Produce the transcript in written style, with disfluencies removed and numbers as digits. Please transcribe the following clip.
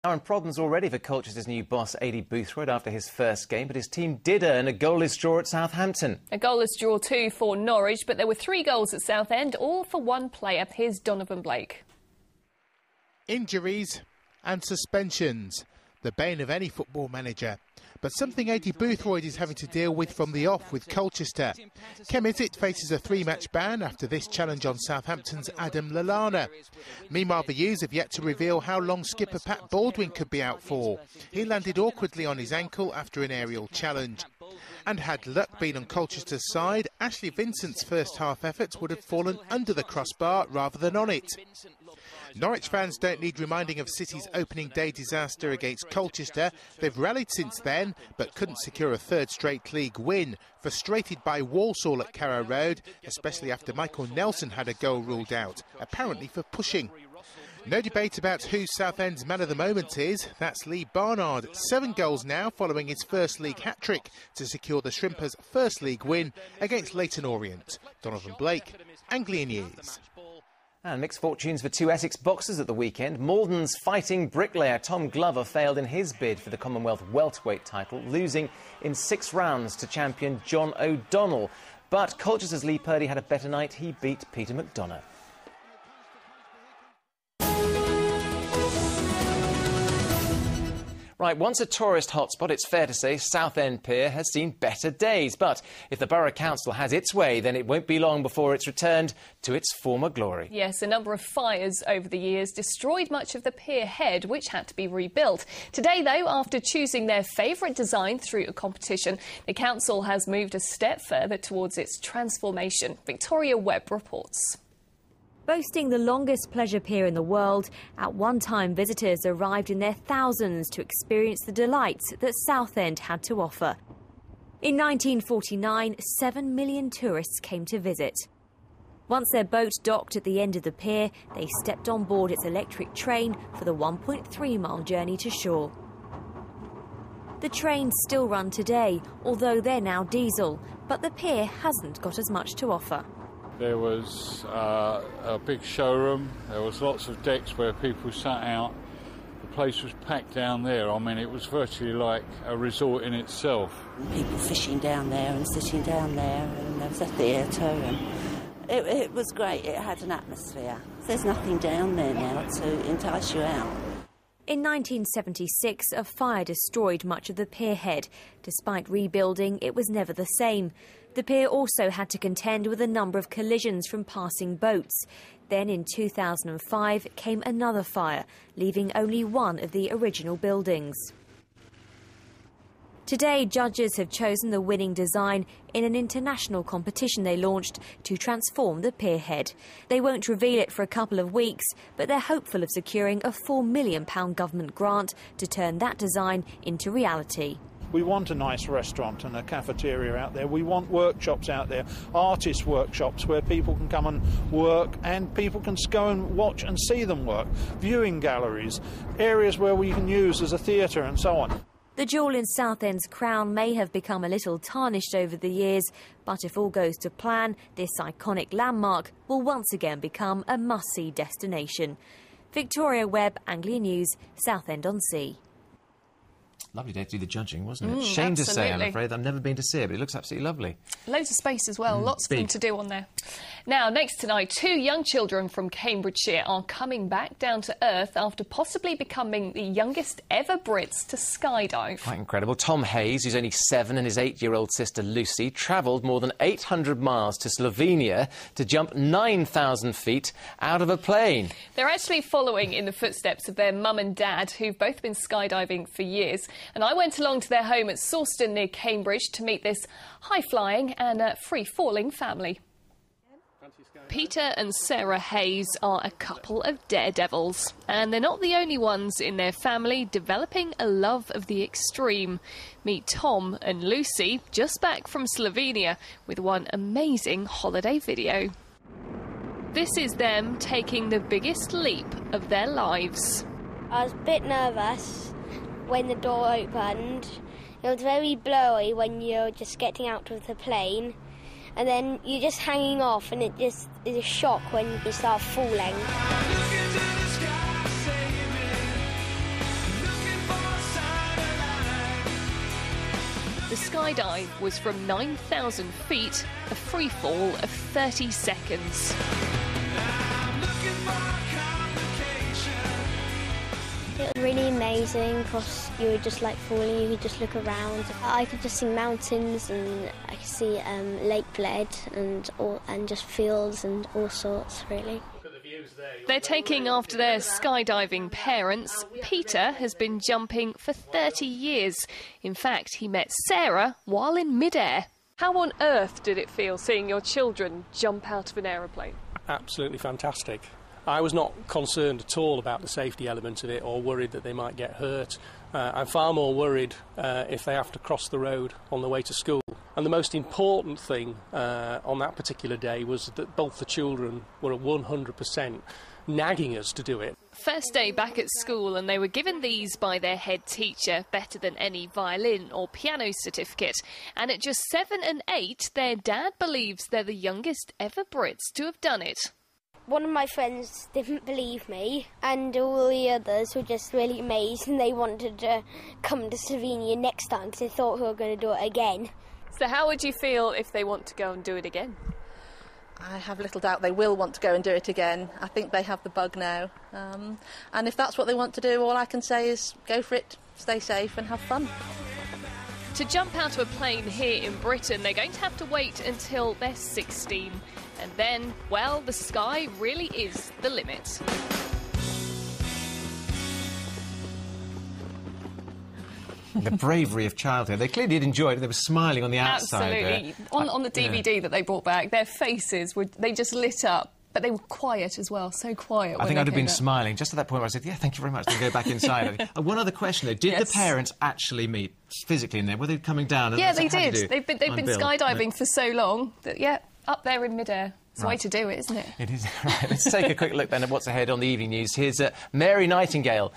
And problems already for Colchester's new boss, Adi Boothroyd, after his first game, but his team did earn a goalless draw at Southampton. A goalless draw too for Norwich, but there were 3 goals at Southend, all for one player. Here's Donovan Blake. Injuries and suspensions, the bane of any football manager. But something Adi Boothroyd is having to deal with from the off with Colchester. Kem Izzet faces a 3-match ban after this challenge on Southampton's Adam Lallana. Meanwhile, the U's have yet to reveal how long skipper Pat Baldwin could be out for. He landed awkwardly on his ankle after an aerial challenge. And had luck been on Colchester's side, Ashley Vincent's first-half efforts would have fallen under the crossbar rather than on it. Norwich fans don't need reminding of City's opening day disaster against Colchester. They've rallied since then, but couldn't secure a third straight league win. Frustrated by Walsall at Carrow Road, especially after Michael Nelson had a goal ruled out, apparently for pushing. No debate about who Southend's man of the moment is. That's Lee Barnard. 7 goals now following his first league hat-trick to secure the Shrimpers' first league win against Leyton Orient. Donovan Blake, Anglia News. And mixed fortunes for 2 Essex boxers at the weekend. Malden's fighting bricklayer Tom Glover failed in his bid for the Commonwealth welterweight title, losing in 6 rounds to champion John O'Donnell. But Colchester's Lee Purdy had a better night. He beat Peter McDonough. Right, once a tourist hotspot, it's fair to say Southend Pier has seen better days. But if the Borough Council has its way, then it won't be long before it's returned to its former glory. Yes, a number of fires over the years destroyed much of the pier head, which had to be rebuilt. Today, though, after choosing their favourite design through a competition, the council has moved a step further towards its transformation. Victoria Webb reports. Boasting the longest pleasure pier in the world, at one time visitors arrived in their thousands to experience the delights that Southend had to offer. In 1949, 7 million tourists came to visit. Once their boat docked at the end of the pier, they stepped on board its electric train for the 1.3-mile journey to shore. The trains still run today, although they're now diesel, but the pier hasn't got as much to offer. There was a big showroom, there was lots of decks where people sat out. The place was packed down there. I mean, it was virtually like a resort in itself. People fishing down there and sitting down there, and there was a theatre, and it was great. It had an atmosphere. There's nothing down there now to entice you out. In 1976, a fire destroyed much of the pier head. Despite rebuilding, it was never the same. The pier also had to contend with a number of collisions from passing boats. Then in 2005 came another fire, leaving only one of the original buildings. Today, judges have chosen the winning design in an international competition they launched to transform the pier head. They won't reveal it for a couple of weeks, but they're hopeful of securing a £4 million government grant to turn that design into reality. We want a nice restaurant and a cafeteria out there. We want workshops out there, artist workshops where people can come and work and people can go and watch and see them work, viewing galleries, areas where we can use as a theatre and so on. The jewel in Southend's crown may have become a little tarnished over the years, but if all goes to plan, this iconic landmark will once again become a must-see destination. Victoria Webb, Anglia News, Southend-on-Sea. Lovely day to do the judging, wasn't it? Shame to say, I'm afraid. I've never been to see it, but it looks absolutely lovely. Loads of space as well, lots of things to do on there. Now, next tonight, 2 young children from Cambridgeshire are coming back down to earth after possibly becoming the youngest ever Brits to skydive. Quite incredible. Tom Hayes, who's only 7, and his 8-year-old sister Lucy travelled more than 800 miles to Slovenia to jump 9,000 feet out of a plane. They're actually following in the footsteps of their mum and dad, who've both been skydiving for years. And I went along to their home at Southend near Cambridge to meet this high-flying and free-falling family. Peter and Sarah Hayes are a couple of daredevils, and they're not the only ones in their family developing a love of the extreme. Meet Tom and Lucy, just back from Slovenia, with one amazing holiday video. This is them taking the biggest leap of their lives. I was a bit nervous when the door opened. It was very blurry when you're just getting out of the plane. And then you're just hanging off, and it just is a shock when you start falling. skydive was from 9,000 feet, a free fall of 30 seconds. It was really amazing because you were just like falling, you could just look around. I could just see mountains and I could see lake bed and just fields and all sorts, really. They're taking after their skydiving parents. Peter has been jumping for 30 years. In fact, he met Sarah while in midair. How on earth did it feel seeing your children jump out of an aeroplane? Absolutely fantastic. I was not concerned at all about the safety element of it or worried that they might get hurt. I'm far more worried if they have to cross the road on the way to school. And the most important thing on that particular day was that both the children were 100% nagging us to do it. First day back at school, and they were given these by their head teacher, better than any violin or piano certificate. And at just 7 and 8, their dad believes they're the youngest ever Brits to have done it. One of my friends didn't believe me, and all the others were just really amazed, and they wanted to come to Slovenia next time because they thought we were going to do it again. So how would you feel if they want to go and do it again? I have little doubt they will want to go and do it again. I think they have the bug now. And if that's what they want to do, all I can say is go for it, stay safe and have fun. To jump out of a plane here in Britain, they're going to have to wait until they're 16. And then, well, the sky really is the limit. The bravery of childhood. They clearly did enjoy it. They were smiling on the outside. Absolutely. On the DVD that they brought back, their faces, they just lit up. But they were quiet as well, so quiet. I think I'd have been smiling just at that point where I said, yeah, thank you very much, then go back inside. One other question, though. Did the parents actually meet physically in there? Were they coming down? And yeah, they did. They've been skydiving for so long that, yeah, up there in midair. It's the way to do it, isn't it? It is. Right, let's take a quick look then at what's ahead on the evening news. Here's Mary Nightingale.